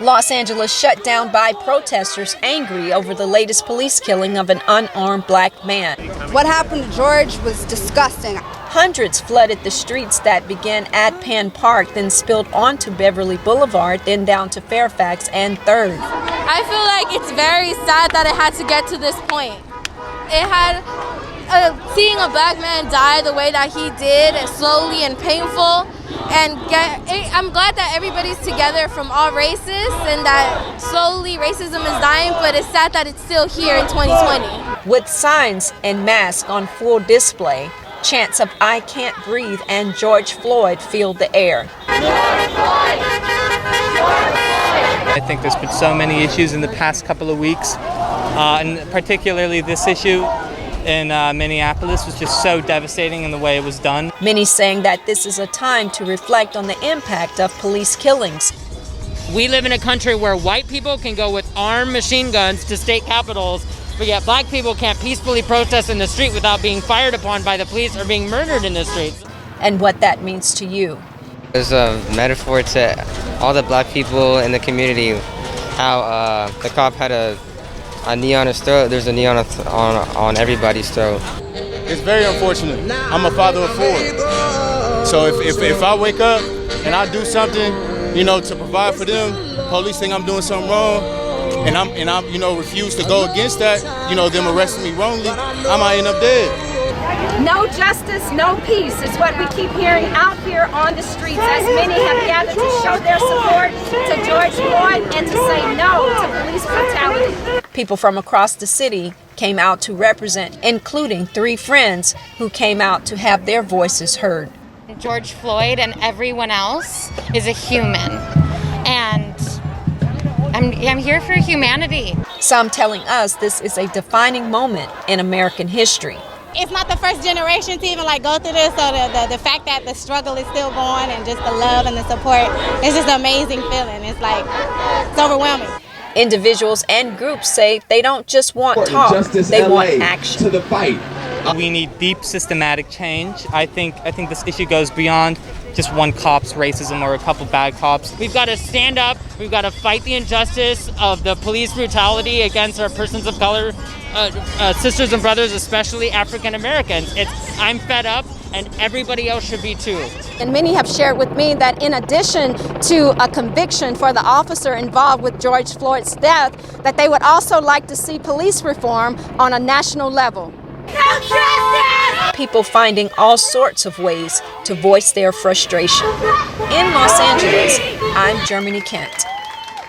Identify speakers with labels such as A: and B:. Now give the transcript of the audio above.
A: Los Angeles shut down by protesters angry over the latest police killing of an unarmed black man.
B: What happened to George was disgusting.
A: Hundreds flooded the streets that began at Penn Park, then spilled onto Beverly Boulevard, then down to Fairfax and 3rd.
C: I feel like it's very sad that it had to get to this point. It had seeing a black man die the way that he did, slowly and painful, and I'm glad that everybody's together from all races and that slowly racism is dying, but it's sad that it's still here in 2020.
A: With signs and masks on full display, chants of "I can't breathe" and "George Floyd" filled the air.
D: I think there's been so many issues in the past couple of weeks, and particularly this issue in Minneapolis was just so devastating in the way it was done.
A: Many saying that this is a time to reflect on the impact of police killings.
E: We live in a country where white people can go with armed machine guns to state capitals, but yet black people can't peacefully protest in the street without being fired upon by the police or being murdered in the streets.
A: And what that means to you.
F: It's a metaphor to all the black people in the community, how the cop had a knee on his throat. There's a knee on everybody's throat.
G: It's very unfortunate. I'm a father of 4. So if I wake up and I do something, to provide for them, police think I'm doing something wrong, and I'm refuse to go against that, them arresting me wrongly, I might end up dead.
H: No justice, no peace is what we keep hearing out here on the streets, as many have gathered to show their support to George Floyd and to say no to police brutality.
A: People from across the city came out to represent, including 3 friends who came out to have their voices heard.
I: George Floyd and everyone else is a human, and I'm here for humanity.
A: Some telling us this is a defining moment in American history.
J: It's not the first generation to even go through this, so the fact that the struggle is still going and just the love and the support, it's just an amazing feeling. It's overwhelming.
A: Individuals and groups say they don't just want talk, they want action.
K: To the fight.
D: We need deep systematic change. I think this issue goes beyond just one cop's racism or a couple bad cops.
E: We've got to stand up, we've got to fight the injustice of the police brutality against our persons of color, sisters and brothers, especially African Americans. I'm fed up, and everybody else should be too.
B: And many have shared with me that in addition to a conviction for the officer involved with George Floyd's death, that they would also like to see police reform on a national level.
A: People finding all sorts of ways to voice their frustration. In Los Angeles, I'm Germany Kent.